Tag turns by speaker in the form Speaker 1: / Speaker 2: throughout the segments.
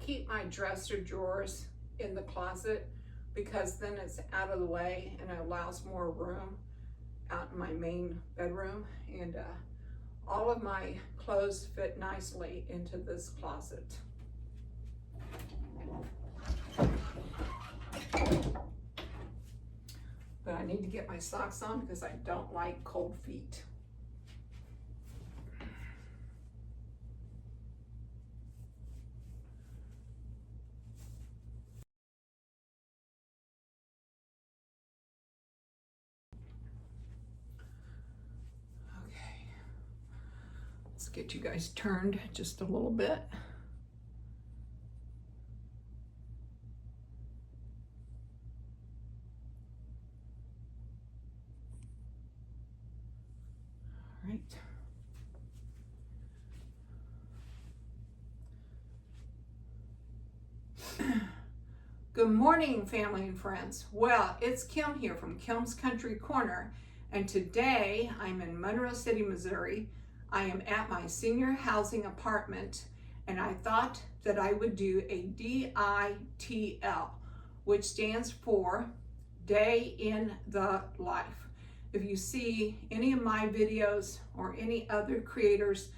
Speaker 1: keep my dresser drawers in the closet because then it's out of the way and it allows more room out in my main bedroom. And all of my clothes fit nicely into this closet. But I need to get my socks on because I don't like cold feet. Let's get you guys turned just a little bit. All right. Good morning, family and friends. Well, it's Kim here from Kim's Country Corner, and today I'm in Monroe City, Missouri. I am at my senior housing apartment, and I thought that I would do a DITL, which stands for Day in the Life. If you see any of my videos or any other creators'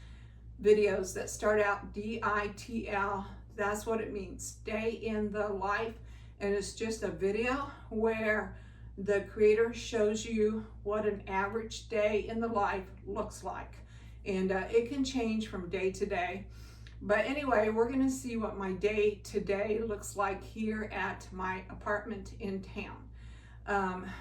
Speaker 1: videos that start out DITL, that's what it means, Day in the Life. And it's just a video where the creator shows you what an average day in the life looks like. And it can change from day to day. But anyway, we're gonna see what my day to day looks like here at my apartment in town.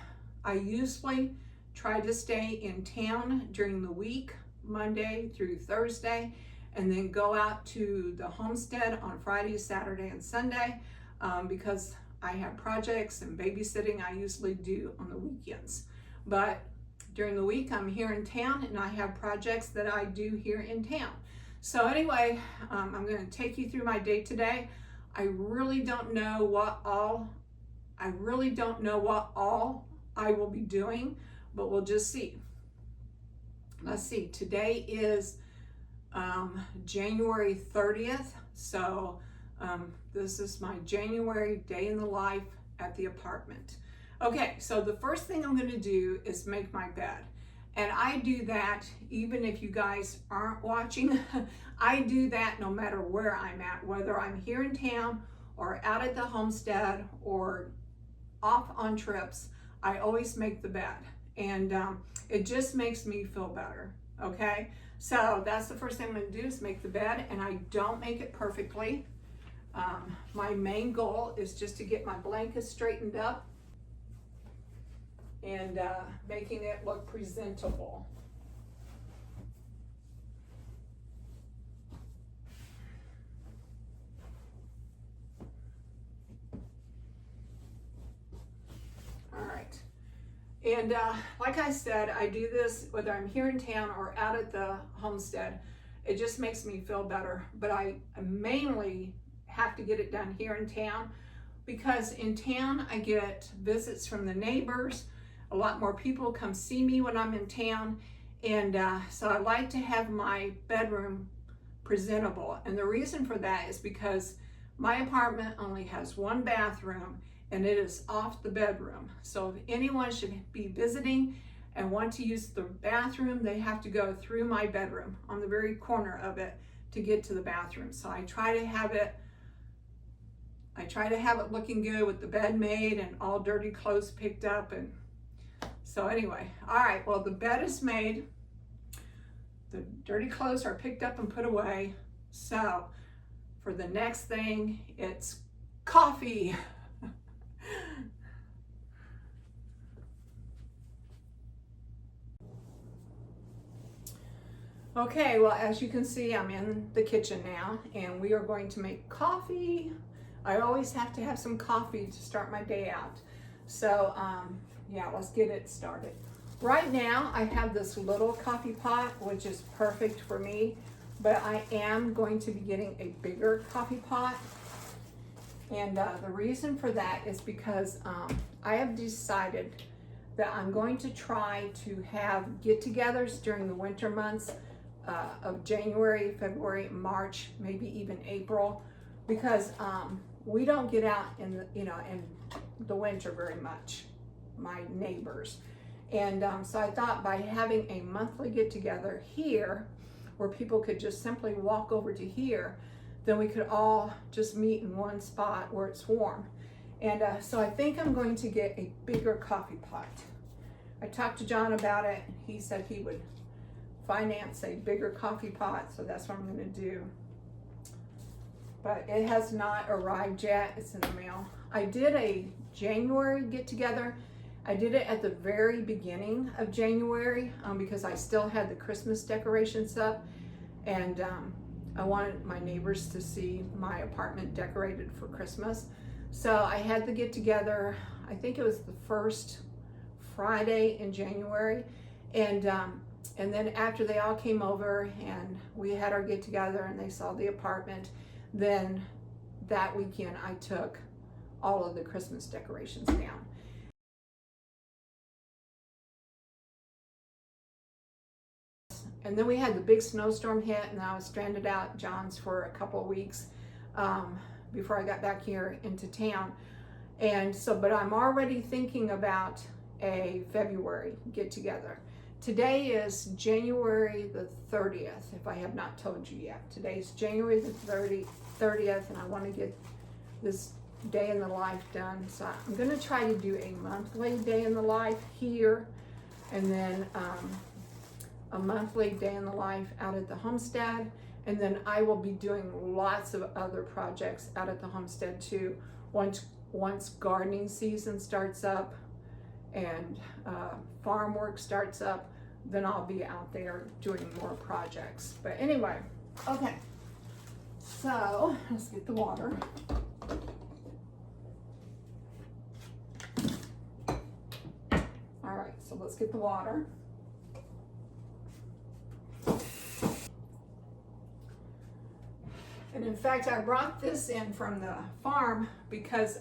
Speaker 1: I usually try to stay in town during the week, Monday through Thursday, and then go out to the homestead on Friday, Saturday, and Sunday because I have projects and babysitting I usually do on the weekends. But during the week, I'm here in town and I have projects that I do here in town. So anyway, I'm going to take you through my day today. I really don't know what all I will be doing, but we'll just see. Let's see. Today is January 30th. So this is my January day in the life at the apartment. Okay, so the first thing I'm going to do is make my bed. And I do that even if you guys aren't watching. I do that no matter where I'm at, whether I'm here in town or out at the homestead or off on trips. I always make the bed. And it just makes me feel better, okay? So that's the first thing I'm going to do is make the bed, and I don't make it perfectly. My main goal is just to get my blankets straightened up and making it look presentable. All right. And like I said, I do this whether I'm here in town or out at the homestead. It just makes me feel better. But I mainly have to get it done here in town because in town I get visits from the neighbors. A lot more people come see me when I'm in town. And so I like to have my bedroom presentable. And the reason for that is because my apartment only has one bathroom and it is off the bedroom. So if anyone should be visiting and want to use the bathroom, they have to go through my bedroom on the very corner of it to get to the bathroom. So I try to have it looking good with the bed made and all dirty clothes picked up. And so anyway, all right, well, the bed is made. The dirty clothes are picked up and put away. So for the next thing, it's coffee. Okay, well, as you can see, I'm in the kitchen now, and we are going to make coffee. I always have to have some coffee to start my day out. So, yeah, let's get it started. Right now, I have this little coffee pot, which is perfect for me, but I am going to be getting a bigger coffee pot. And the reason for that is because I have decided that I'm going to try to have get-togethers during the winter months of January, February, March, maybe even April, because we don't get out in the, in the winter very much, my neighbors. And so I thought by having a monthly get together here, where people could just simply walk over to here, then we could all just meet in one spot where it's warm. And so I think I'm going to get a bigger coffee pot. I talked to John about it. He said he would finance a bigger coffee pot, so that's what I'm going to do. But it has not arrived yet. It's in the mail. I did a January get together. I did it at the very beginning of January because I still had the Christmas decorations up, and I wanted my neighbors to see my apartment decorated for Christmas. So I had the get together, I think it was the first Friday in January, and then after they all came over and we had our get together and they saw the apartment, then that weekend I took all of the Christmas decorations down. And then we had the big snowstorm hit, and I was stranded out at John's for a couple of weeks before I got back here into town. And so, but I'm already thinking about a February get together. Today is January the 30th, if I have not told you yet. Today's January the 30th, and I want to get this day in the life done. So I'm going to try to do a monthly day in the life here, and then a monthly day in the life out at the homestead. And then I will be doing lots of other projects out at the homestead too. Once gardening season starts up and farm work starts up, then I'll be out there doing more projects. But anyway, okay, so let's get the water. All right, so let's get the water. And in fact, I brought this in from the farm because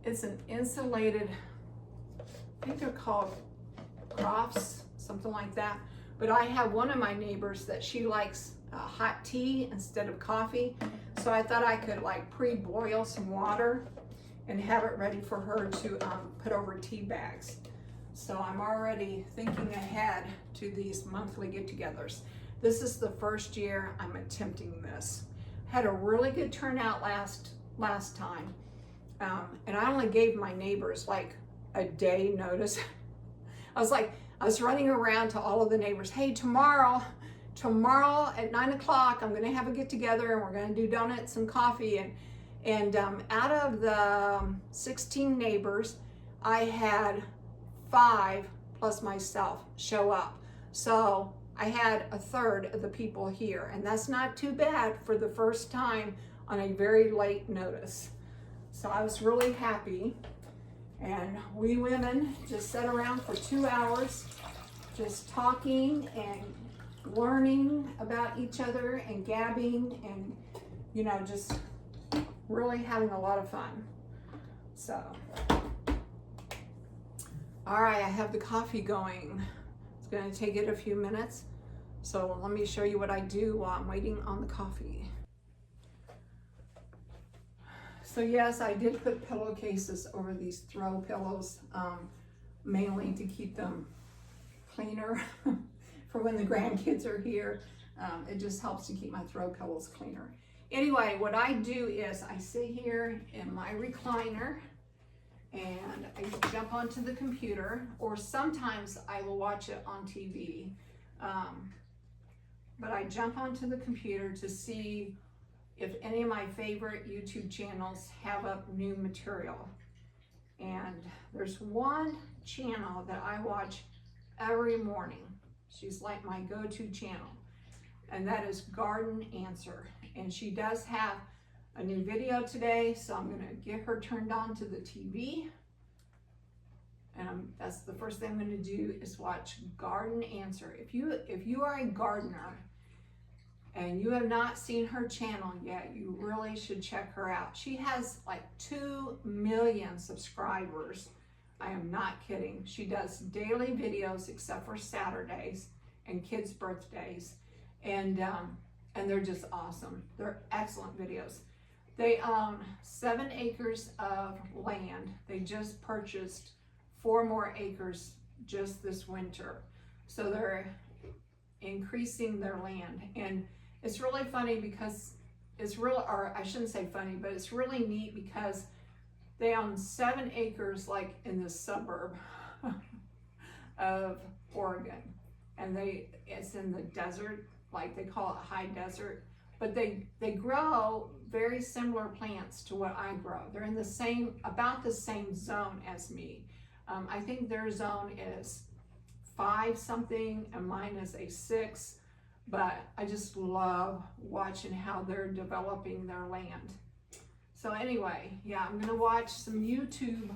Speaker 1: it's an insulated, I think they're called crofts, something like that. But I have one of my neighbors that she likes hot tea instead of coffee. So I thought I could like pre-boil some water and have it ready for her to put over tea bags. So I'm already thinking ahead to these monthly get-togethers. This is the first year I'm attempting this. Had a really good turnout last time. And I only gave my neighbors like a day notice. I was running around to all of the neighbors. Hey, tomorrow at 9 o'clock, I'm gonna have a get together and we're gonna do donuts and coffee. And out of the 16 neighbors, I had 5 plus myself show up. So I had a third of the people here, and that's not too bad for the first time on a very late notice. So I was really happy. And we women just sat around for 2 hours, just talking and learning about each other and gabbing and, you know, just really having a lot of fun. So, all right, I have the coffee going. It's gonna take it a few minutes. So let me show you what I do while I'm waiting on the coffee. So yes, I did put pillowcases over these throw pillows, mainly to keep them cleaner for when the grandkids are here. It just helps to keep my throw pillows cleaner. Anyway, what I do is I sit here in my recliner and I jump onto the computer, or sometimes I will watch it on TV. But I jump onto the computer to see if any of my favorite YouTube channels have up new material. And there's one channel that I watch every morning. She's like my go-to channel, and that is Garden Answer. And she does have a new video today, so I'm gonna get her turned on to the TV. And that's the first thing I'm gonna do is watch Garden Answer. If you are a gardener and you have not seen her channel yet, you really should check her out. She has like 2 million subscribers. I am not kidding. She does daily videos except for Saturdays and kids' birthdays. And and they're just awesome. They're excellent videos. They own 7 acres of land. They just purchased 4 more acres just this winter. So they're increasing their land. And it's really funny because it's real, or I shouldn't say funny, but it's really neat because they own 7 acres like in the suburb of Oregon. And it's in the desert, like they call it high desert. But they grow very similar plants to what I grow. They're in the same, about the same zone as me. I think their zone is 5 something and mine is a 6, but I just love watching how they're developing their land. So anyway, yeah, I'm gonna watch some YouTube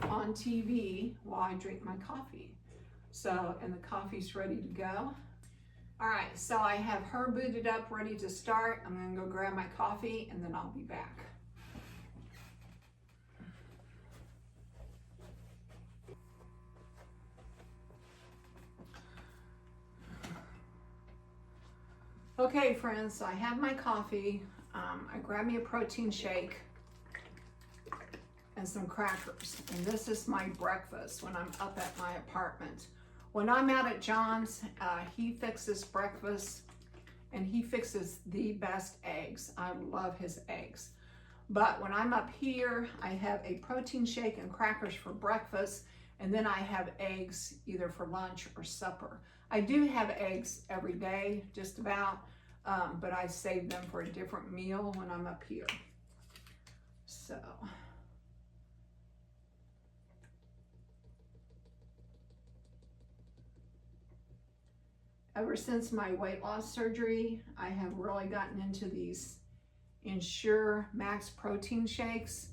Speaker 1: on TV while I drink my coffee. So, and the coffee's ready to go. All right, so I have her booted up, ready to start. I'm gonna go grab my coffee and then I'll be back. Okay, friends, so I have my coffee. I grabbed me a protein shake and some crackers. And this is my breakfast when I'm up at my apartment. When I'm out at John's, he fixes breakfast and he fixes the best eggs. I love his eggs. But when I'm up here, I have a protein shake and crackers for breakfast, and then I have eggs either for lunch or supper. I do have eggs every day, just about, but I save them for a different meal when I'm up here. So. Ever since my weight loss surgery, I have really gotten into these Ensure Max protein shakes,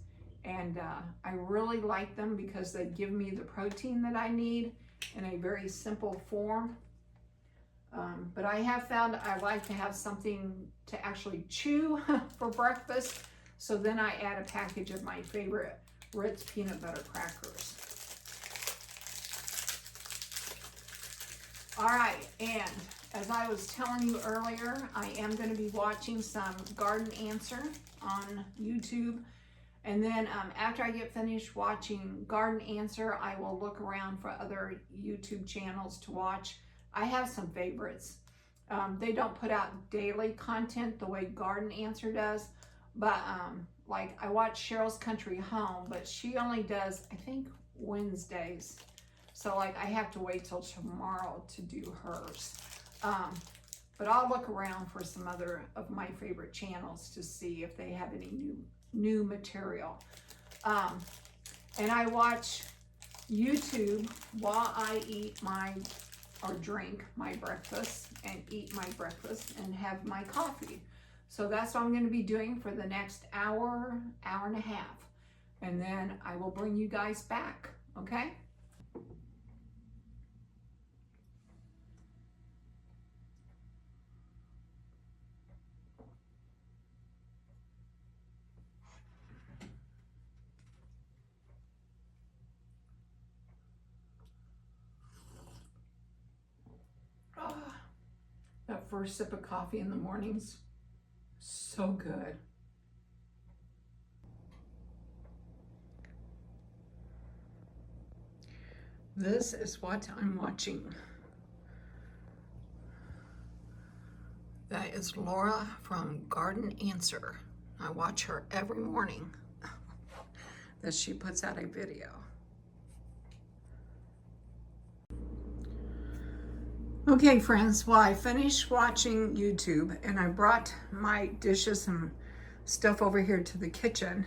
Speaker 1: and I really like them because they give me the protein that I need in a very simple form. But I have found I like to have something to actually chew for breakfast, so then I add a package of my favorite Ritz peanut butter crackers. All right, and as I was telling you earlier, I am going to be watching some Garden Answer on YouTube. And then after I get finished watching Garden Answer, I will look around for other YouTube channels to watch. I have some favorites. They don't put out daily content the way Garden Answer does, but like I watch Cheryl's Country Home, but she only does, I think, Wednesdays. So like I have to wait till tomorrow to do hers. But I'll look around for some other of my favorite channels to see if they have any new material. And I watch YouTube while I eat or drink my breakfast and eat my breakfast and have my coffee. So that's what I'm going to be doing for the next hour and a half. And then I will bring you guys back, okay? That first sip of coffee in the mornings, so good. This is what I'm watching. That is Laura from Garden Answer. I watch her every morning that she puts out a video. Okay, friends, well, I finished watching YouTube and I brought my dishes and stuff over here to the kitchen.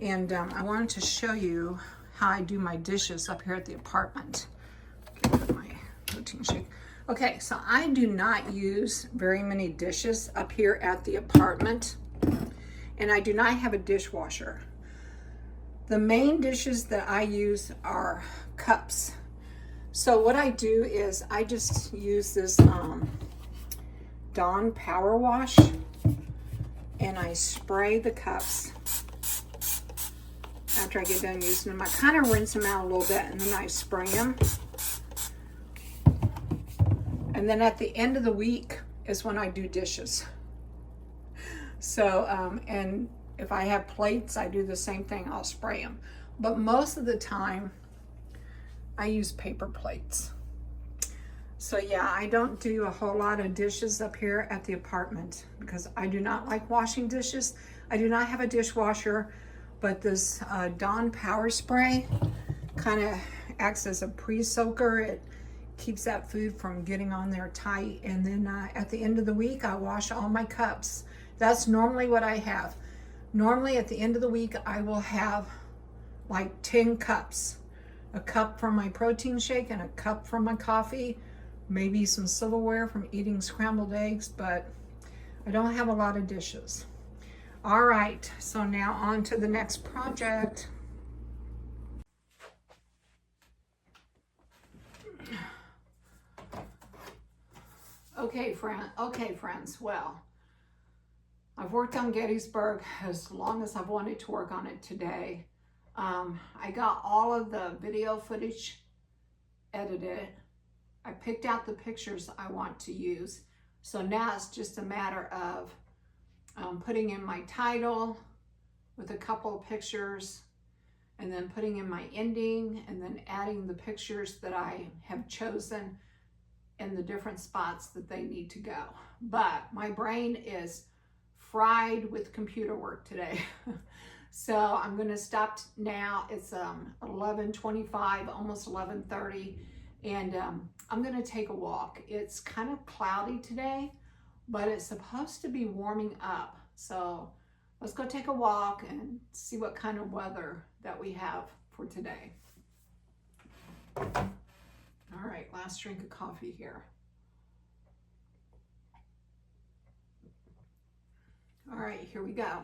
Speaker 1: And I wanted to show you how I do my dishes up here at the apartment. Get my protein shake. Okay, so I do not use very many dishes up here at the apartment, and I do not have a dishwasher. The main dishes that I use are cups. So what I do is I just use this Dawn Power Wash, and I spray the cups after I get done using them. I kind of rinse them out a little bit and then I spray them. And then at the end of the week, is when I do dishes. So, and if I have plates, I do the same thing, I'll spray them. But most of the time, I use paper plates. So yeah, I don't do a whole lot of dishes up here at the apartment because I do not like washing dishes. I do not have a dishwasher, but this Dawn Power Spray kind of acts as a pre-soaker. It keeps that food from getting on there tight. And then at the end of the week, I wash all my cups. That's normally what I have. Normally at the end of the week, I will have like 10 cups. A cup from my protein shake and a cup from my coffee, maybe some silverware from eating scrambled eggs, but I don't have a lot of dishes. All right, so now on to the next project. Okay, friends, well, I've worked on Gettysburg as long as I've wanted to work on it today. I got all of the video footage edited. I picked out the pictures I want to use. So now it's just a matter of putting in my title with a couple of pictures, and then putting in my ending, and then adding the pictures that I have chosen in the different spots that they need to go. But my brain is fried with computer work today. So I'm going to stop now. It's 11:25, almost 11:30, and I'm going to take a walk. It's kind of cloudy today, but it's supposed to be warming up. So let's go take a walk and see what kind of weather that we have for today. All right, last drink of coffee here. All right, here we go.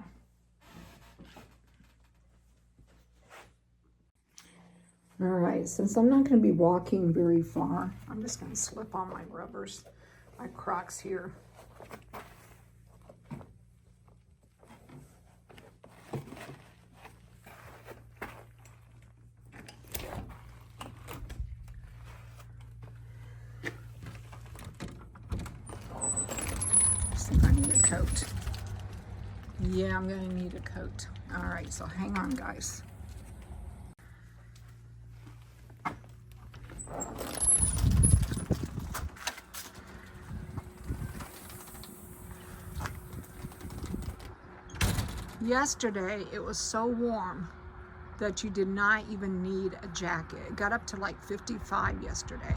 Speaker 1: All right, since I'm not going to be walking very far, I'm just going to slip on my rubbers, my Crocs here. I need a coat. Yeah, I'm going to need a coat. All right, so hang on, guys. Yesterday, it was so warm that you did not even need a jacket. It got up to like 55 yesterday.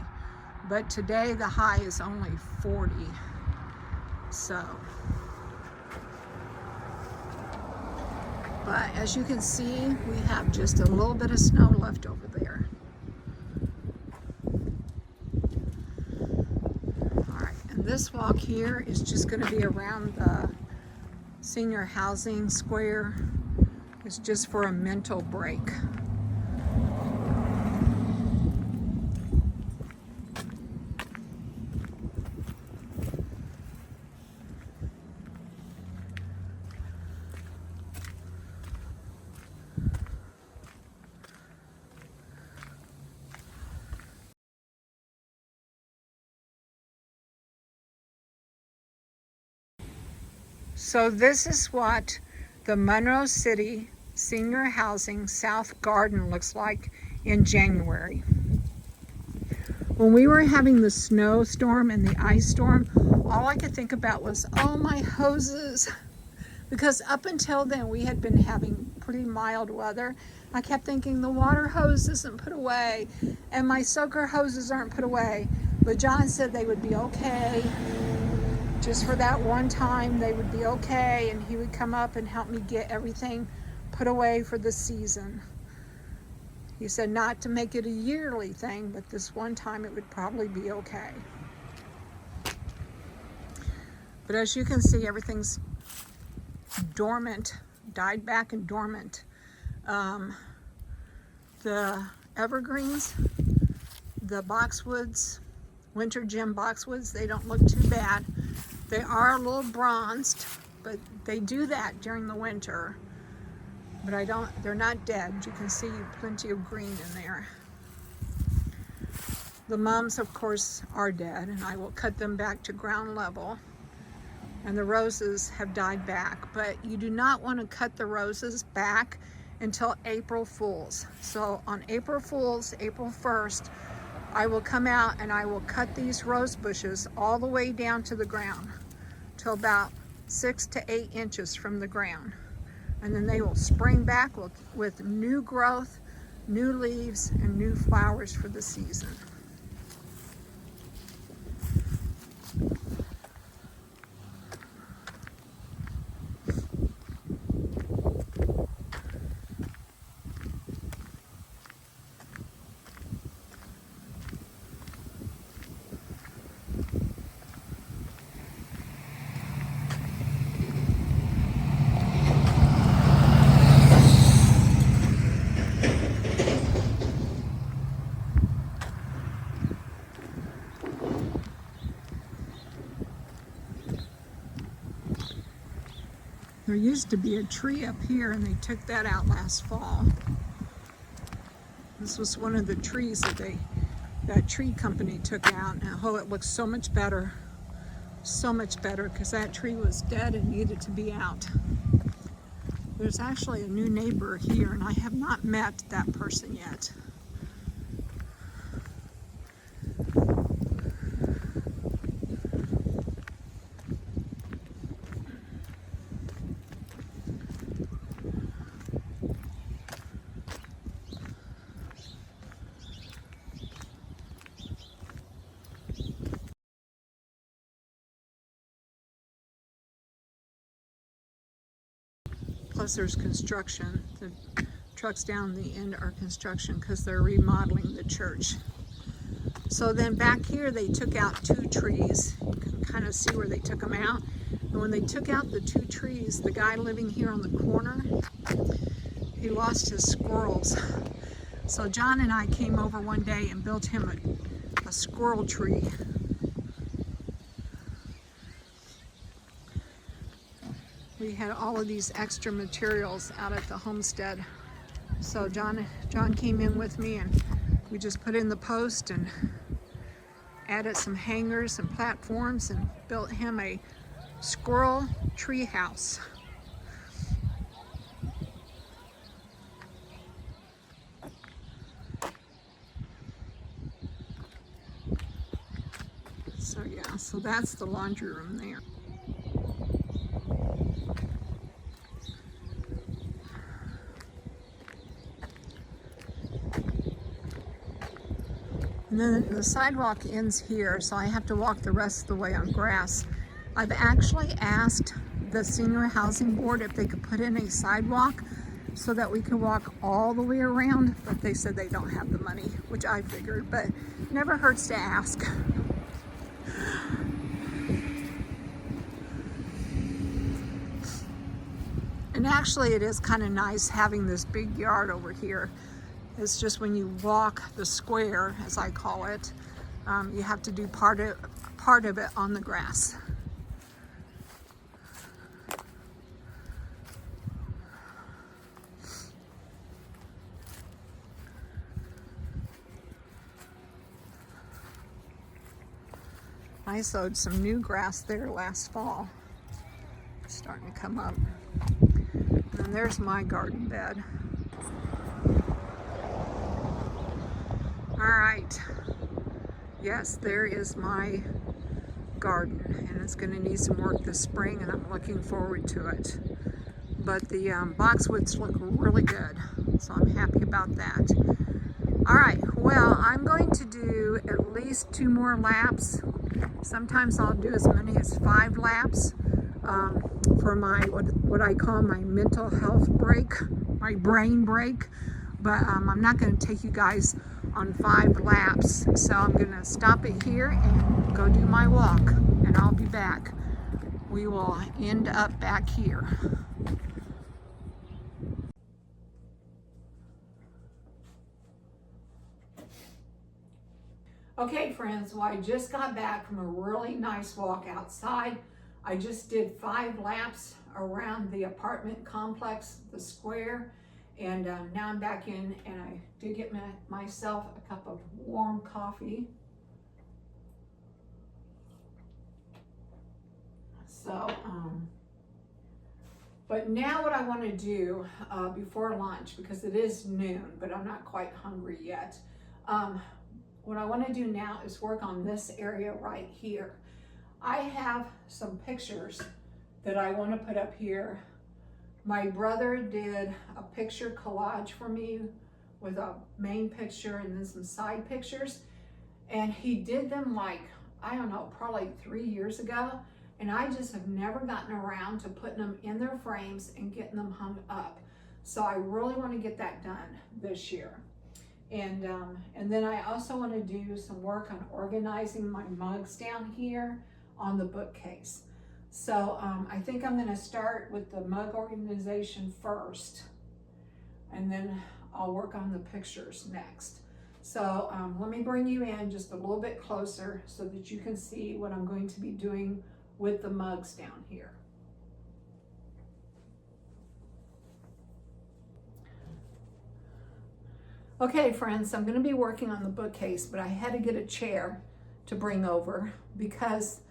Speaker 1: But today, the high is only 40. So, but as you can see, we have just a little bit of snow left over there. All right, and this walk here is just going to be around the senior housing square. It's just for a mental break. So this is what the Monroe City Senior Housing South Garden looks like in January. When we were having the snowstorm and the ice storm, all I could think about was, oh, my hoses. Because up until then, we had been having pretty mild weather. I kept thinking the water hose isn't put away and my soaker hoses aren't put away. But John said they would be okay. Just for that one time, they would be okay, and he would come up and help me get everything put away for the season. He said not to make it a yearly thing, but this one time it would probably be okay. But as you can see, everything's dormant, died back and dormant. The evergreens, the boxwoods, winter gem boxwoods, they don't look too bad. They are a little bronzed, but they do that during the winter. But they're not dead. You can see plenty of green in there. The mums, of course, are dead, and I will cut them back to ground level. and the roses have died back. But you do not want to cut the roses back until April Fools. So on April Fools, April 1st, I will come out and I will cut these rose bushes all the way down to the ground till about 6 to 8 inches from the ground. And then they will spring back with new growth, new leaves, and new flowers for the season. There used to be a tree up here and they took that out last fall. This was one of the trees that tree company took out. And oh, it looks so much better because that tree was dead and needed to be out. There's actually a new neighbor here and I have not met that person yet. Plus there's construction. The trucks down the end are construction because they're remodeling the church. So then back here they took out 2 trees. You can kind of see where they took them out. And when they took out the 2 trees, the guy living here on the corner, he lost his squirrels. So John and I came over one day and built him a squirrel tree. We had all of these extra materials out at the homestead. So John came in with me and we just put in the post and added some hangers and platforms and built him a squirrel tree house. So yeah, so that's the laundry room there. And then the sidewalk ends here, so I have to walk the rest of the way on grass. I've actually asked the senior housing board if they could put in a sidewalk so that we could walk all the way around, but they said they don't have the money, which I figured, but never hurts to ask. And actually it is kind of nice having this big yard over here. It's just when you walk the square, as I call it, you have to do part of it on the grass. I sowed some new grass there last fall. It's starting to come up. And there's my garden bed. All right, yes, there is my garden, and it's going to need some work this spring, and I'm looking forward to it. But the boxwoods look really good, so I'm happy about that. All right, well, I'm going to do at least 2 more laps. Sometimes I'll do as many as 5 laps for my what I call my mental health break, my brain break. But I'm not going to take you guys on 5 laps, so I'm going to stop it here and go do my walk, and I'll be back. We will end up back here. Okay friends, well, I just got back from a really nice walk outside. I just did 5 laps around the apartment complex, the square, and now I'm back in, and I did get myself a cup of warm coffee. So, but now what I want to do before lunch, because it is noon, but I'm not quite hungry yet. What I want to do now is work on this area right here. I have some pictures that I want to put up here. My brother did a picture collage for me with a main picture and then some side pictures. And he did them like, I don't know, probably 3 years ago. And I just have never gotten around to putting them in their frames and getting them hung up. So I really want to get that done this year. And then I also want to do some work on organizing my mugs down here on the bookcase. So I think I'm going to start with the mug organization first, and then I'll work on the pictures next. So let me bring you in just a little bit closer so that you can see what I'm going to be doing with the mugs down here. Okay, friends, I'm going to be working on the bookcase, but I had to get a chair to bring over because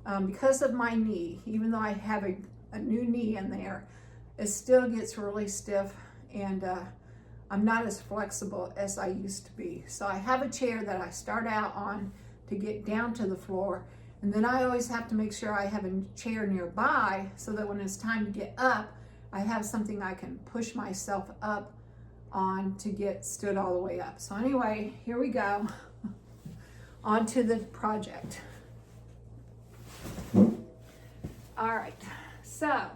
Speaker 1: of my knee. Even though I have a new knee in there, it still gets really stiff, and I'm not as flexible as I used to be. So I have a chair that I start out on to get down to the floor, and then I always have to make sure I have a chair nearby so that when it's time to get up, I have something I can push myself up on to get stood all the way up. So anyway, here we go. On to the project. All right, so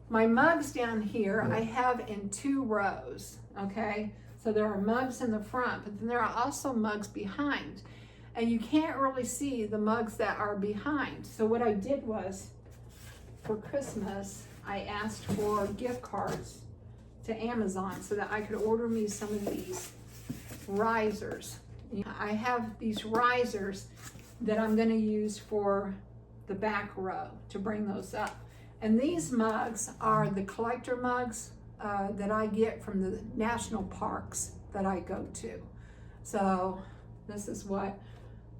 Speaker 1: my mugs down here I have in 2 rows, okay? So there are mugs in the front, but then there are also mugs behind. And you can't really see the mugs that are behind. So what I did was, for Christmas, I asked for gift cards to Amazon so that I could order me some of these risers. I have these risers that I'm going to use for the back row to bring those up. And these mugs are the collector mugs that I get from the national parks that I go to. So this is what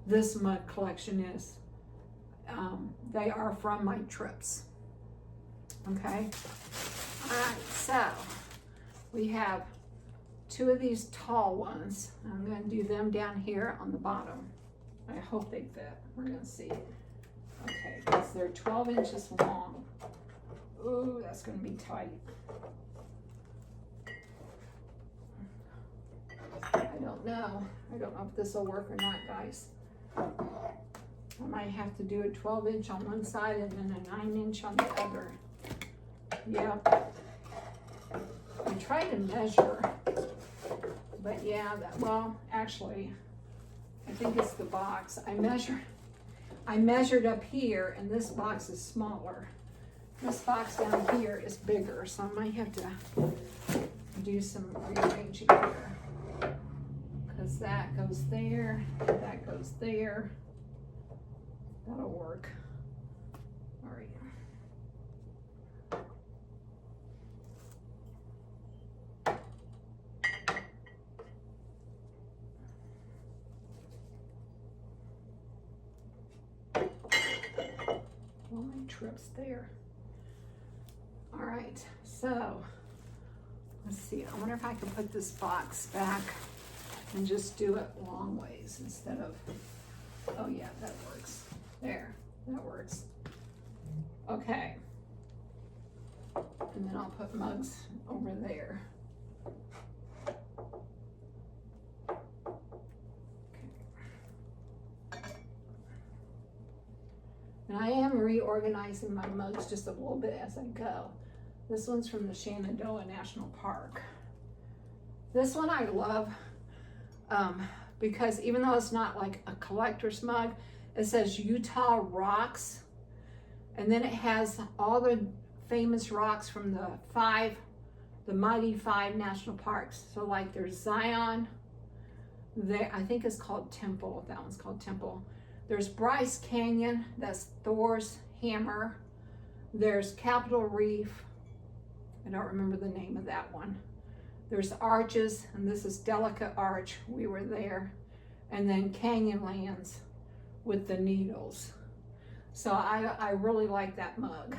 Speaker 1: this mug collection is. They are from my trips. Okay. All right, so we have 2 of these tall ones. I'm going to do them down here on the bottom. I hope they fit. We're going to see. Okay, because they're 12 inches long. Ooh, that's going to be tight. I don't know. I don't know if this will work or not, guys. I might have to do a 12-inch on one side and then a 9-inch on the other. Yeah. I tried to measure, but yeah, well, actually, I think it's the box. I measured up here, and this box is smaller. This box down here is bigger, so I might have to do some rearranging here. Because that goes there, that goes there. That'll work. All right. Well, my trip's there. All right, so let's see. I wonder if I can put this box back and just do it long ways instead of, oh yeah, that works. There, that works. Okay. And then I'll put mugs over there. And I am reorganizing my mugs just a little bit as I go. This one's from the Shenandoah National Park. This one I love because even though it's not like a collector's mug, it says Utah Rocks. And then it has all the famous rocks from the Mighty 5 national parks. So like there's Zion, there, I think it's called Temple. That one's called Temple. There's Bryce Canyon, that's Thor's Hammer. There's Capitol Reef. I don't remember the name of that one. There's Arches, and this is Delicate Arch. We were there. And then Canyonlands with the Needles. So I really like that mug.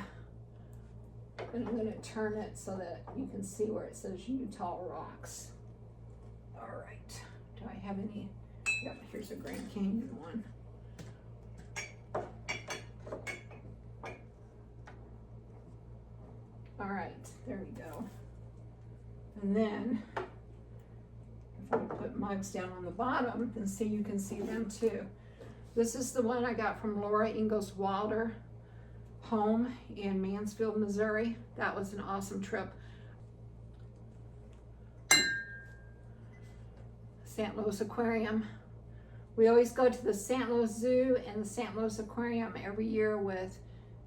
Speaker 1: And I'm going to turn it so that you can see where it says Utah Rocks. All right. Do I have any? Yep, here's a Grand Canyon one. All right, there we go. And then, if we put mugs down on the bottom, then see, you can see them too. This is the one I got from Laura Ingalls Wilder home in Mansfield, Missouri. That was an awesome trip. St. Louis Aquarium. We always go to the St. Louis Zoo and the St. Louis Aquarium every year with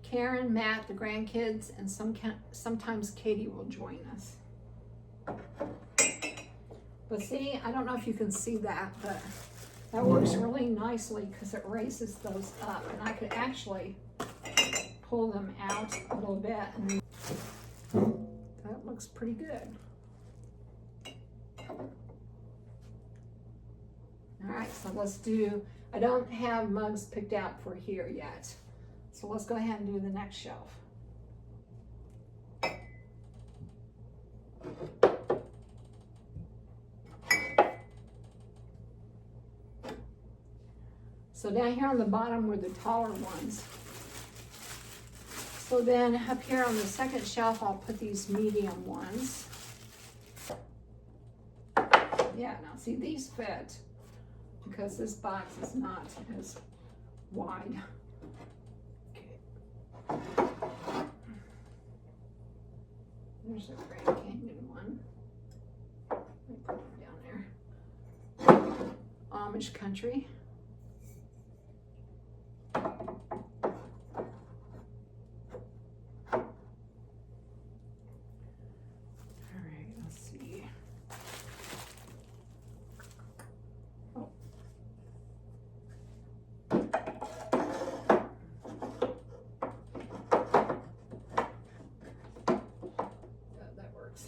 Speaker 1: Karen, Matt, the grandkids, and sometimes Katie will join us. But see, I don't know if you can see that, but that works really nicely because it raises those up, and I could actually pull them out a little bit, and that looks pretty good. All right, so let's do, I don't have mugs picked out for here yet. So let's go ahead and do the next shelf. So down here on the bottom were the taller ones. So then up here on the second shelf, I'll put these medium ones. Yeah, now see, these fit because this box is not as wide. There's a Grand Canyon one. Let me put it down there. Amish country. Alright, let's see. Oh. That works.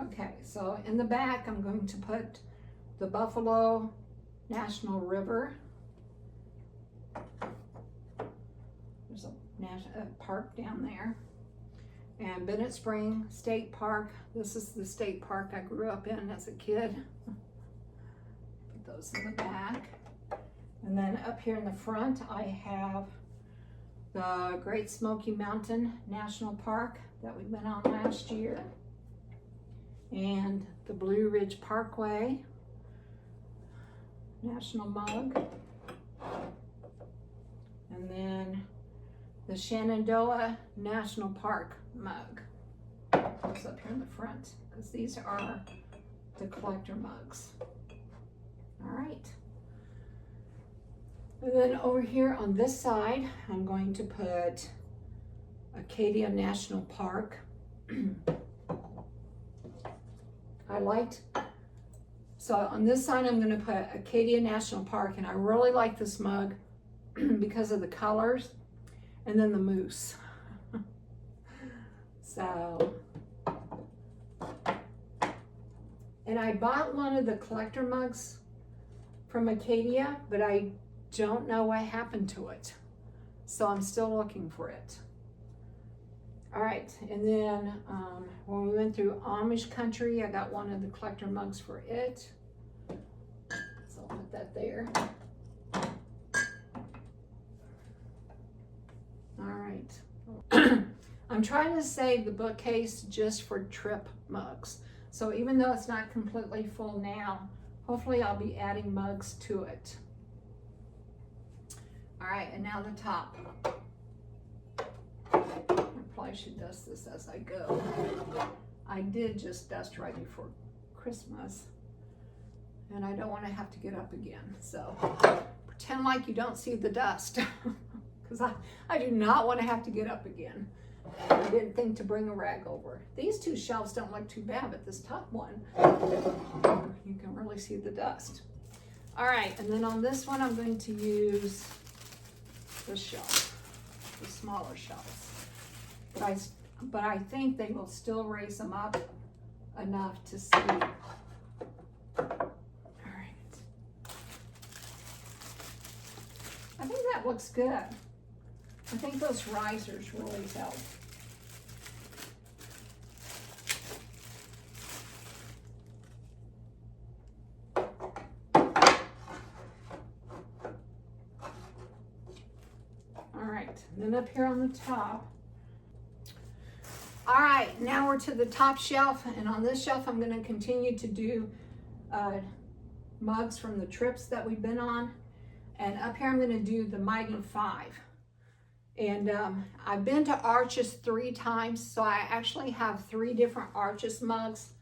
Speaker 1: Okay, so in the back, I'm going to put the Buffalo National River. There's a park down there. And Bennett Spring State Park. This is the state park I grew up in as a kid. Put those in the back. And then up here in the front, I have the Great Smoky Mountain National Park that we went on last year. And the Blue Ridge Parkway National Mug. And then the Shenandoah National Park mug. Goes up here in the front because these are the collector mugs. All right. And then over here on this side, I'm going to put Acadia National Park. So on this side, I'm going to put Acadia National Park, and I really like this mug because of the colors and then the moose. So, and I bought one of the collector mugs from Acadia, but I don't know what happened to it. So I'm still looking for it. All right, and then when we went through Amish country, I got one of the collector mugs for it. So I'll put that there. All right. I'm trying to save the bookcase just for trip mugs. So even though it's not completely full now, hopefully I'll be adding mugs to it. All right, and now the top. I should dust this as I go. I did just dust right before Christmas, and I don't want to have to get up again. So pretend like you don't see the dust, because I do not want to have to get up again. I didn't think to bring a rag over. These two shelves don't look too bad, but this top one, you can really see the dust. All right, and then on this one, I'm going to use the shelf, the smaller shelves. But I think they will still raise them up enough to see that looks good. I think those risers really help. All right, and then up here on the top. All right, now we're to the top shelf, and on this shelf I'm going to continue to do mugs from the trips that we've been on. And up here I'm going to do the Mighty 5. And I've been to Arches 3 times, so I actually have 3 different Arches mugs.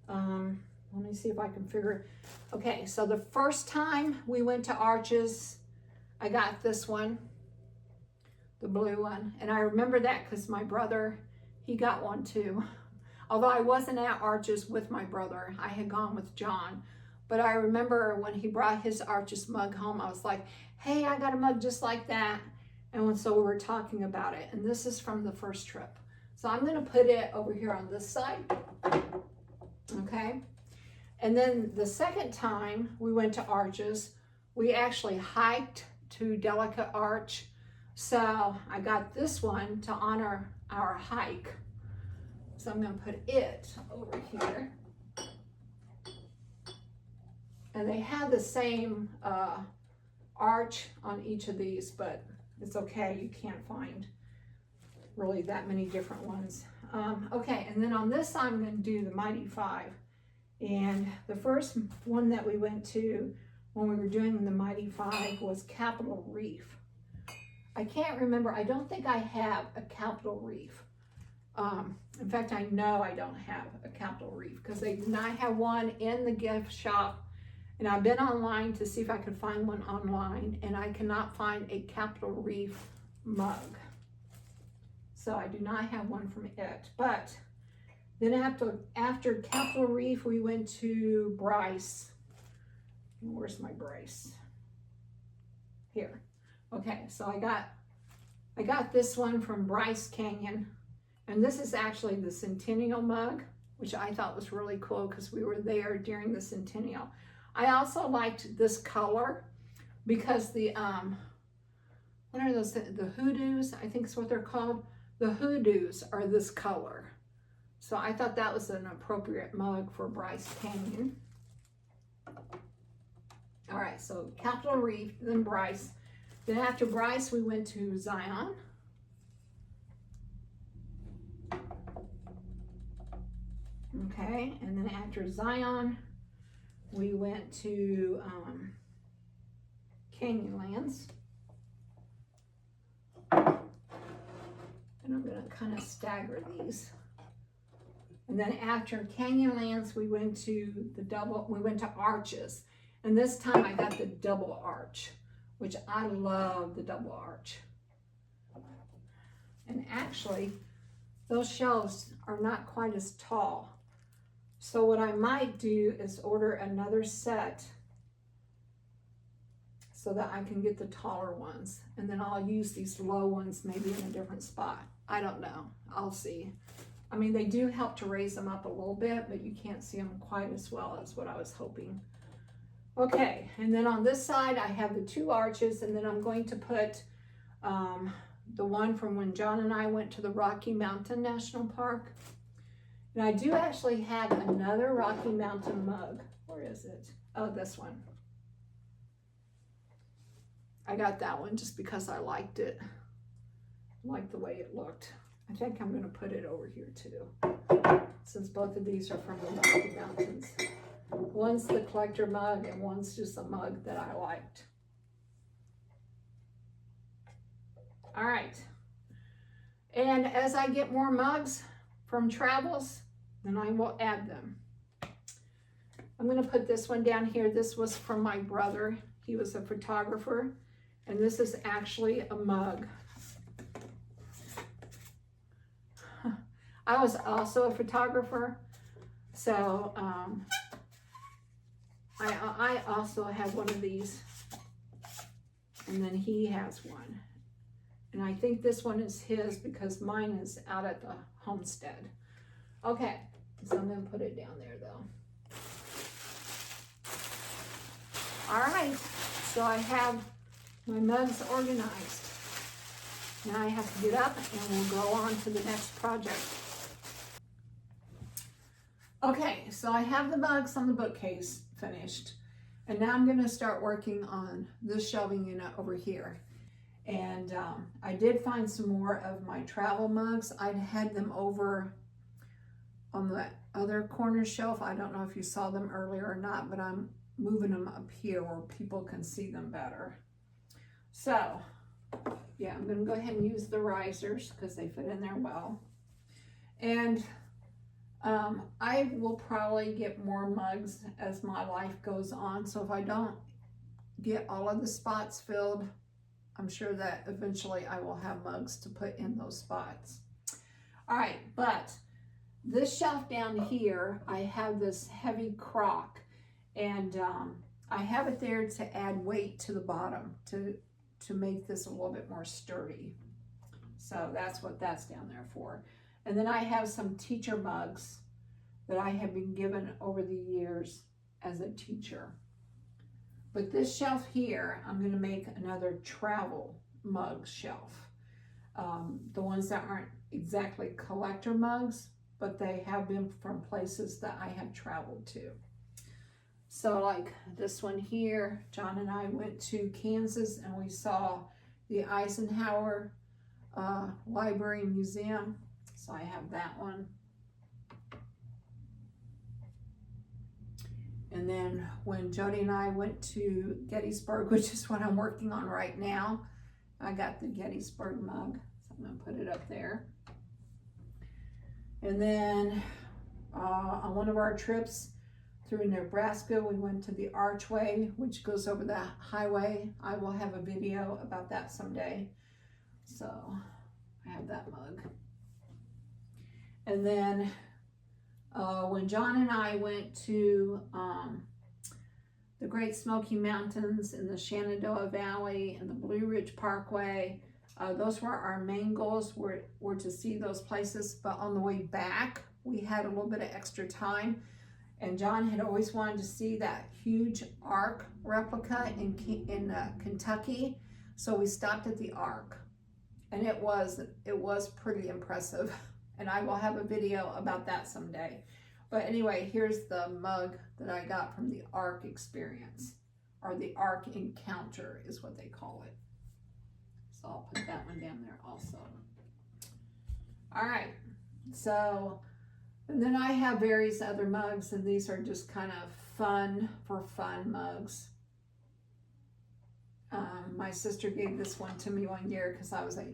Speaker 1: Let me see if I can figure it. Okay, so the first time we went to Arches, I got this one, the blue one. And I remember that because my brother, he got one too. Although I wasn't at Arches with my brother, I had gone with John. But I remember when he brought his Arches mug home, I was like, hey, I got a mug just like that. And so we were talking about it. And this is from the first trip. So I'm gonna put it over here on this side, okay? And then the second time we went to Arches, we actually hiked to Delicate Arch. So I got this one to honor our hike. So I'm gonna put it over here. And they have the same arch on each of these, but it's okay, you can't find really that many different ones. Okay, and then on this side I'm gonna do the Mighty 5. And the first one that we went to when we were doing the Mighty 5 was Capitol Reef. I can't remember, I don't think I have a Capitol Reef. In fact, I know I don't have a Capitol Reef because they did not have one in the gift shop. And I've been online to see if I could find one online, and I cannot find a Capitol Reef mug. So I do not have one from it. But then after Capitol Reef, we went to Bryce. Where's my Bryce? Here. Okay, so I got this one from Bryce Canyon, and this is actually the Centennial mug, which I thought was really cool because we were there during the Centennial. I also liked this color because the what are those, the hoodoos, I think is what they're called. The hoodoos are this color. So I thought that was an appropriate mug for Bryce Canyon. All right, so Capitol Reef, then Bryce. Then after Bryce, we went to Zion. Okay, and then after Zion, we went to Canyonlands. And I'm gonna kind of stagger these. And then after Canyonlands, we went to Arches. And this time I got the double arch, which I love the double arch. And actually, those shelves are not quite as tall. So what I might do is order another set so that I can get the taller ones. And then I'll use these low ones maybe in a different spot. I don't know, I'll see. I mean, they do help to raise them up a little bit, but you can't see them quite as well as what I was hoping. Okay, and then on this side, I have the 2 arches, and then I'm going to put the one from when John and I went to the Rocky Mountain National Park. And I do actually have another Rocky Mountain mug. Where is it? Oh, this one. I got that one just because I liked it. I liked the way it looked. I think I'm going to put it over here too, since both of these are from the Rocky Mountains. One's the collector mug and one's just a mug that I liked. All right. And as I get more mugs from travels, then I will add them. I'm going to put this one down here. This was from my brother. He was a photographer, and this is actually a mug. I was also a photographer, so I also have one of these, and then he has one. And I think this one is his because mine is out at the homestead. Okay, so I'm going to put it down there though. All right, so I have my mugs organized. Now I have to get up and we'll go on to the next project. Okay, so I have the mugs on the bookcase finished. And now I'm going to start working on this shelving unit over here. And I did find some more of my travel mugs. I'd had them over on the other corner shelf. I don't know if you saw them earlier or not, but I'm moving them up here where people can see them better. So, yeah, I'm going to go ahead and use the risers because they fit in there well. And I will probably get more mugs as my life goes on. So if I don't get all of the spots filled, I'm sure that eventually I will have mugs to put in those spots. All right, but this shelf down here, I have this heavy crock, and I have it there to add weight to the bottom to make this a little bit more sturdy. So that's what that's down there for. And then I have some teacher mugs that I have been given over the years as a teacher. But this shelf here, I'm going to make another travel mug shelf. The ones that aren't exactly collector mugs, but they have been from places that I have traveled to. So like this one here, John and I went to Kansas and we saw the Eisenhower Library Museum. So I have that one. And then when Jody and I went to Gettysburg, which is what I'm working on right now, I got the Gettysburg mug. So I'm gonna put it up there. And then on one of our trips through Nebraska, we went to the Archway, which goes over the highway. I will have a video about that someday. So I have that mug. And then when John and I went to the Great Smoky Mountains in the Shenandoah Valley and the Blue Ridge Parkway, those were our main goals, were to see those places. But on the way back, we had a little bit of extra time. And John had always wanted to see that huge Ark replica in Kentucky. So we stopped at the Ark. And it was pretty impressive. And I will have a video about that someday. But anyway, here's the mug that I got from the Ark experience, or the Ark encounter is what they call it. So I'll put that one down there also. All right, so, and then I have various other mugs, and these are just kind of fun mugs. My sister gave this one to me one year because I was a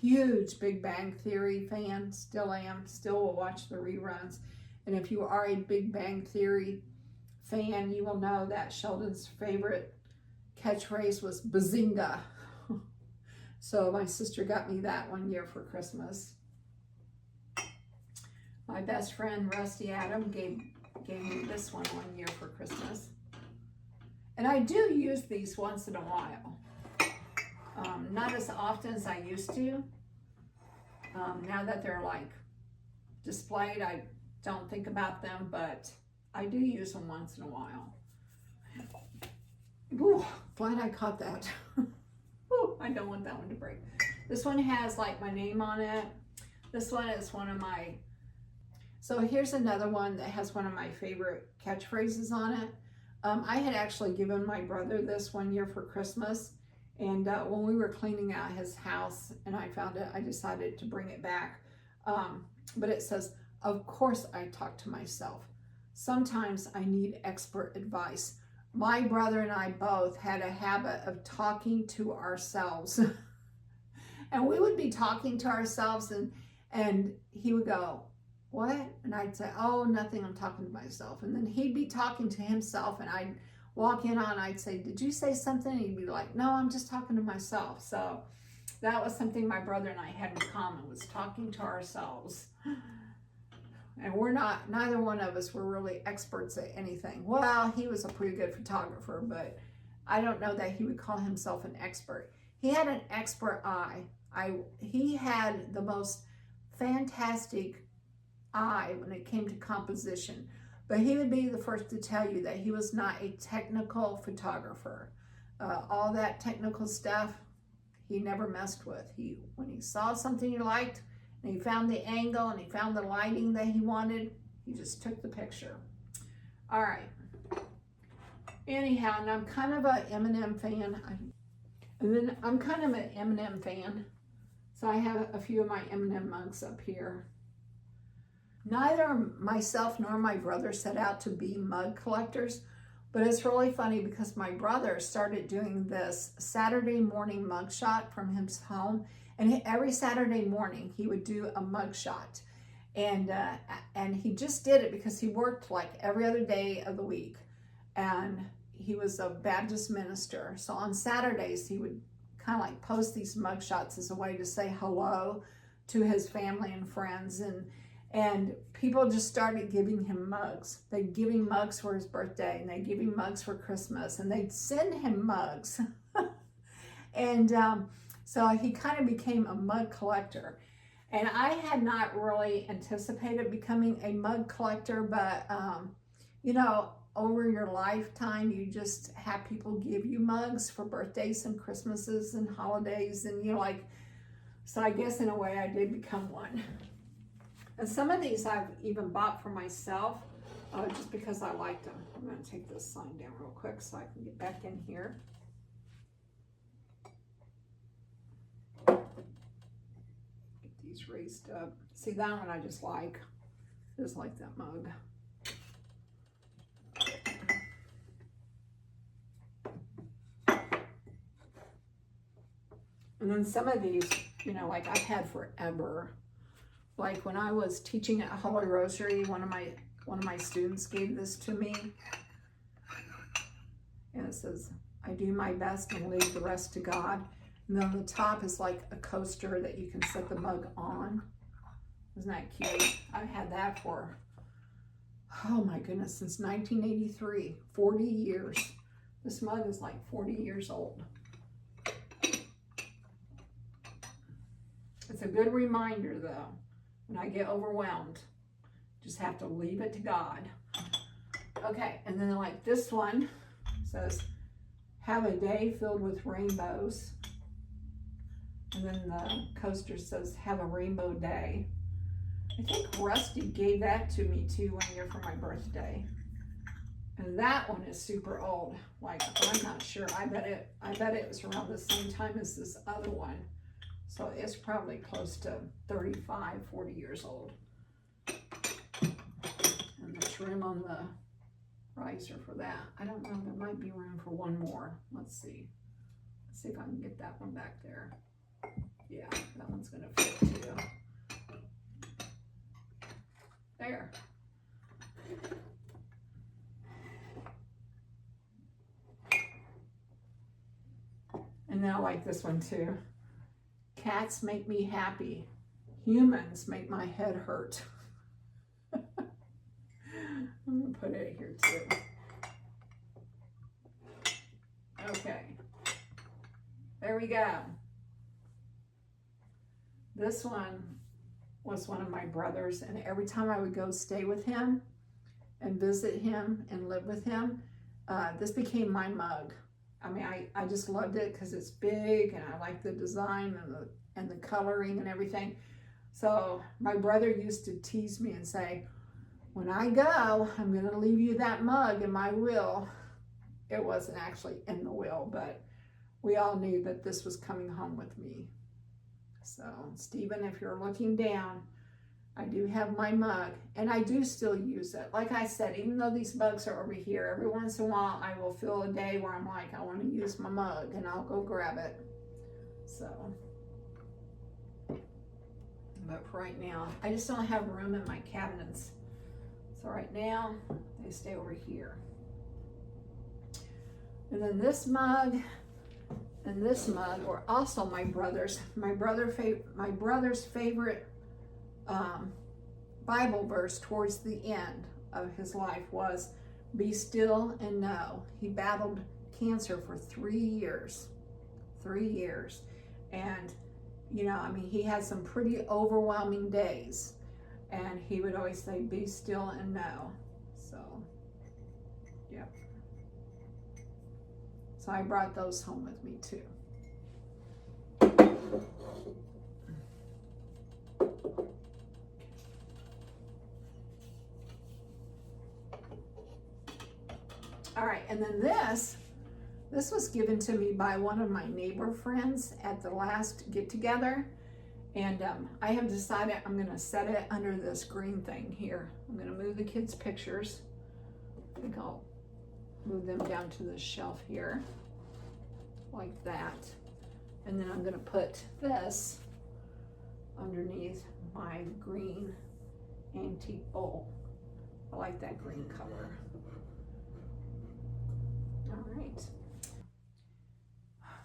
Speaker 1: huge Big Bang Theory fan, still am, still will watch the reruns. And if you are a Big Bang Theory fan, you will know that Sheldon's favorite catchphrase was bazinga. So my sister got me that one year for Christmas. My best friend Rusty Adam gave me this one year for Christmas. And I do use these once in a while. Not as often as I used to. Now that they're like displayed, I don't think about them, but I do use them once in a while. Ooh, glad I caught that. Ooh, I don't want that one to break. This one has like my name on it. This one is one of my, so here's another one that has one of my favorite catchphrases on it. I had actually given my brother this one year for Christmas. And when we were cleaning out his house and I found it, I decided to bring it back. But it says, "Of course I talk to myself. Sometimes I need expert advice." My brother and I both had a habit of talking to ourselves. And we would be talking to ourselves and he would go, "What?" And I'd say, "Oh, nothing, I'm talking to myself." And then he'd be talking to himself and I'd walk in on, I'd say, "Did you say something?" And he'd be like, "No, I'm just talking to myself." So that was something my brother and I had in common, was talking to ourselves. And neither one of us were really experts at anything. Well, he was a pretty good photographer, but I don't know that he would call himself an expert. He had an expert eye. He had the most fantastic eye when it came to composition. But he would be the first to tell you that he was not a technical photographer. all that technical stuff, he never messed with. When he saw something he liked, and he found the angle, and he found the lighting that he wanted, he just took the picture. All right. Anyhow, and I'm kind of a M&M fan. I'm kind of an M&M fan. So I have a few of my M&M mugs up here. Neither myself nor my brother set out to be mug collectors, but it's really funny because my brother started doing this Saturday morning mug shot from his home, and every Saturday morning he would do a mug shot, and he just did it because he worked like every other day of the week, and he was a Baptist minister. So on Saturdays he would kind of like post these mug shots as a way to say hello to his family and friends, and people just started giving him mugs. They'd give him mugs for his birthday, and they'd give him mugs for Christmas, and they'd send him mugs. And so he kind of became a mug collector. And I had not really anticipated becoming a mug collector, but you know, over your lifetime, you just have people give you mugs for birthdays and Christmases and holidays, and you know, like, so I guess in a way I did become one. And some of these I've even bought for myself, just because I liked them. I'm going to take this sign down real quick so I can get back in here. Get these raised up. See, that one I just like. I just like that mug. And then some of these, you know, like I've had forever. Like when I was teaching at Holy Rosary, one of my students gave this to me, and it says, "I do my best and leave the rest to God." And then on the top is like a coaster that you can set the mug on. Isn't that cute? I've had that for, oh my goodness, since 1983, 40 years. This mug is like 40 years old. It's a good reminder though. When I get overwhelmed, just have to leave it to God. Okay, and then like this one says, "Have a day filled with rainbows." And then the coaster says, "Have a rainbow day." I think Rusty gave that to me too one year for my birthday. And that one is super old. Like, I'm not sure. I bet it was around the same time as this other one. So it's probably close to 35, 40 years old. And there's room on the riser for that. I don't know, there might be room for one more. Let's see. Let's see if I can get that one back there. Yeah, that one's gonna fit too. There. And then I like this one too. "Cats make me happy. Humans make my head hurt." I'm gonna put it here too. Okay. There we go. This one was one of my brothers, and every time I would go stay with him and visit him and live with him, this became my mug. I mean, I just loved it because it's big, and I like the design and the coloring and everything. So my brother used to tease me and say, "When I go, I'm going to leave you that mug in my will." It wasn't actually in the will, but we all knew that this was coming home with me. So Stephen, if you're looking down, I do have my mug, and I do still use it. Like I said, even though these mugs are over here, every once in a while I will feel a day where I'm like, I want to use my mug, and I'll go grab it. So, but for right now, I just don't have room in my cabinets. So right now, they stay over here. And then this mug and this mug were also my brother's. My brother's favorite Bible verse towards the end of his life was, "Be still and know." He battled cancer for 3 years. 3 years. And, you know, I mean, he had some pretty overwhelming days. And he would always say, "Be still and know." So, yeah. So I brought those home with me too. All right, and then this was given to me by one of my neighbor friends at the last get-together. And I have decided I'm gonna set it under this green thing here. I'm gonna move the kids' pictures. I think I'll move them down to the shelf here, like that. And then I'm gonna put this underneath my green antique bowl. I like that green color. All right.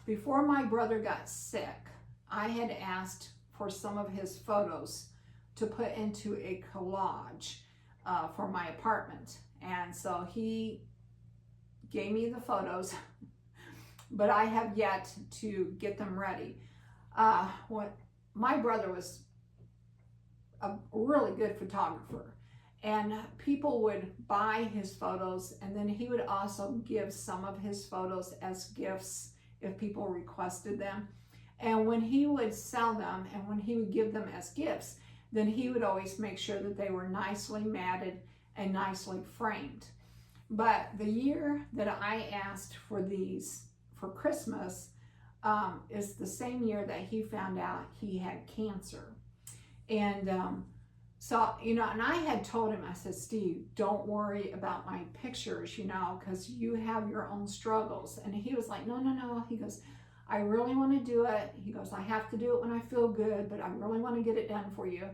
Speaker 1: Before my brother got sick, I had asked for some of his photos to put into a collage for my apartment. And so he gave me the photos, but I have yet to get them ready. My brother was a really good photographer, and people would buy his photos, and then he would also give some of his photos as gifts if people requested them. And when he would sell them and when he would give them as gifts, then he would always make sure that they were nicely matted and nicely framed. But the year that I asked for these for Christmas is the same year that he found out he had cancer. And so, you know, and I had told him, I said, Steve, don't worry about my pictures, you know, because you have your own struggles. And he was like, no, no, no. He goes, I really want to do it. He goes, I have to do it when I feel good, but I really want to get it done for you.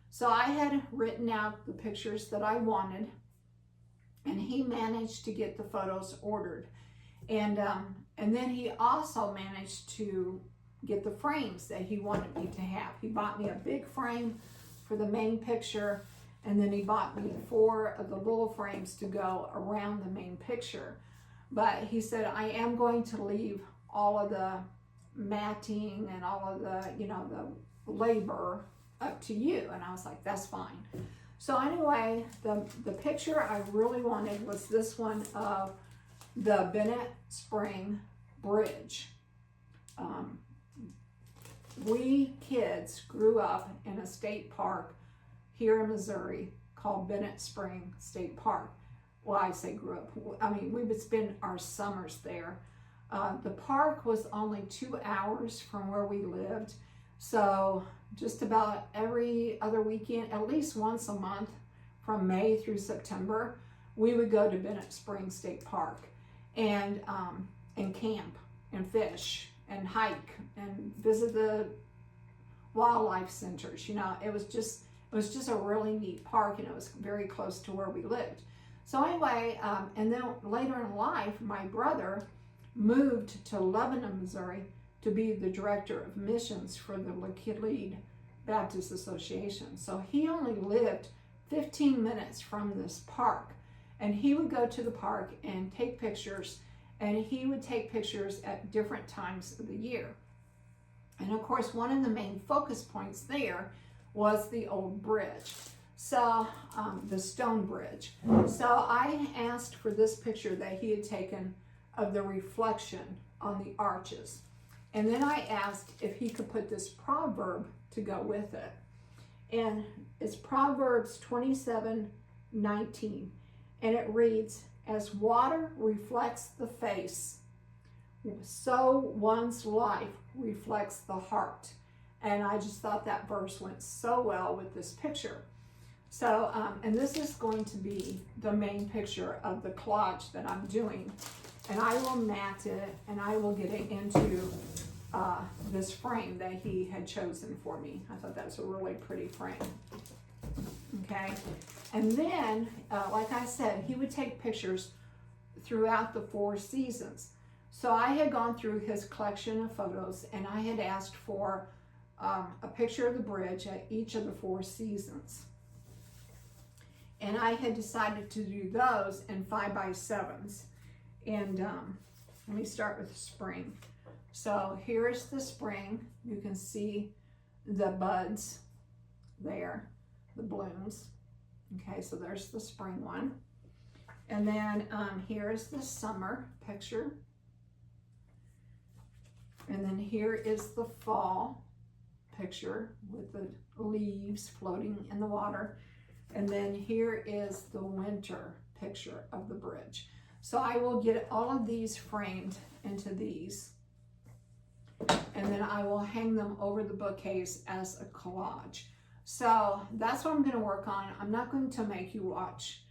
Speaker 1: So I had written out the pictures that I wanted, and he managed to get the photos ordered. And then he also managed to get the frames that he wanted me to have. He bought me a big frame for the main picture, and then he bought me 4 of the little frames to go around the main picture. But he said, I am going to leave all of the matting and all of the, you know, the labor up to you. And I was like, that's fine. So anyway, the picture I really wanted was this one of the Bennett Spring Bridge. We kids grew up in a state park here in Missouri called Bennett Spring State Park. Well, I say grew up. I mean, we would spend our summers there. The park was only 2 hours from where we lived. So just about every other weekend, at least once a month from May through September, we would go to Bennett Spring State Park and camp and fish and hike and visit the wildlife centers. You know, it was just a really neat park, and it was very close to where we lived. So anyway, and then later in life, my brother moved to Lebanon, Missouri to be the director of missions for the Lead Baptist Association. So he only lived 15 minutes from this park, and he would go to the park and take pictures, and he would take pictures at different times of the year. And of course, one of the main focus points there was the old bridge. So the stone bridge. So I asked for this picture that he had taken of the reflection on the arches. And then I asked if he could put this proverb to go with it. And it's Proverbs 27:19. And it reads, as water reflects the face, so one's life reflects the heart. And I just thought that verse went so well with this picture. So, and this is going to be the main picture of the collage that I'm doing. And I will mat it, and I will get it into this frame that he had chosen for me. I thought that was a really pretty frame. Okay. And then, like I said, he would take pictures throughout the 4 seasons. So I had gone through his collection of photos, and I had asked for a picture of the bridge at each of the 4 seasons. And I had decided to do those in 5x7s. And let me start with the spring. So here's the spring. You can see the buds there, the blooms. Okay, so there's the spring one. And then here's the summer picture. And then here is the fall picture with the leaves floating in the water. And then here is the winter picture of the bridge. So I will get all of these framed into these, and then I will hang them over the bookcase as a collage. So that's what I'm going to work on. I'm not going to make you watch.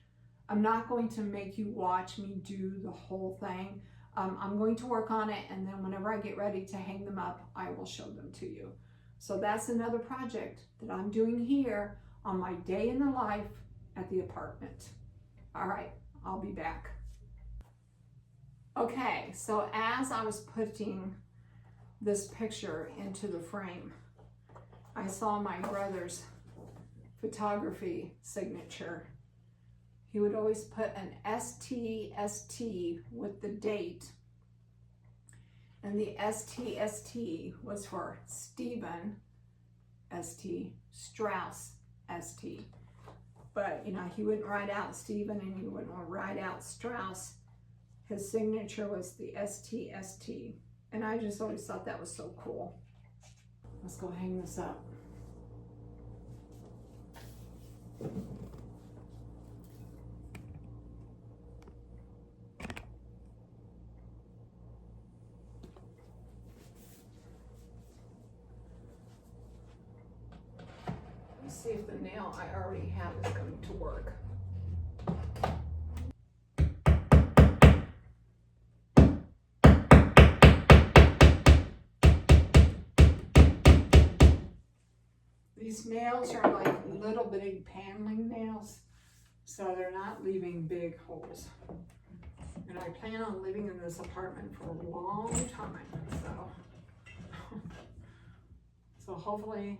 Speaker 1: I'm not going to make you watch me do the whole thing. I'm going to work on it, and then whenever I get ready to hang them up, I will show them to you. So that's another project that I'm doing here on my day in the life at the apartment. All right, I'll be back. Okay, so as I was putting this picture into the frame, I saw my brother's photography signature. He would always put an ST with the date, and the ST was for Stephen ST, Strauss ST. But you know, he wouldn't write out Stephen and he wouldn't write out Strauss. His signature was the ST, and I just always thought that was so cool. Let's go hang this up. Let's see if the nail I already have is going to work. These nails are like little bitty paneling nails, so they're not leaving big holes. And I plan on living in this apartment for a long time, so hopefully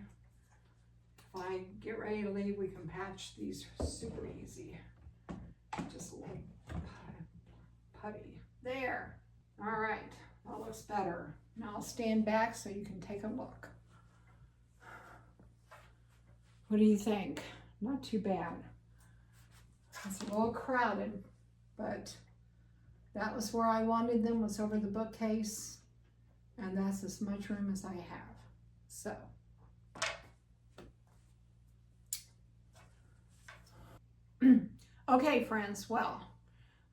Speaker 1: if I get ready to leave, we can patch these super easy. Just a little putty. There. All right, that looks better. Now I'll stand back so you can take a look. What do you think? Not too bad. It's a little crowded, but that was where I wanted them, was over the bookcase, and that's as much room as I have. So, okay friends, well,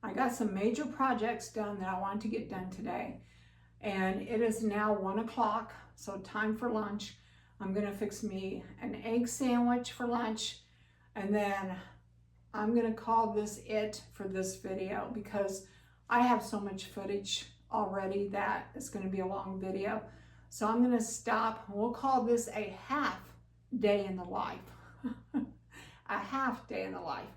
Speaker 1: I got some major projects done that I wanted to get done today, and it is now 1 o'clock, so time for lunch. I'm gonna fix me an egg sandwich for lunch, and then I'm gonna call this it for this video because I have so much footage already that it's gonna be a long video. So I'm gonna stop. We'll call this a half day in the life. A half day in the life.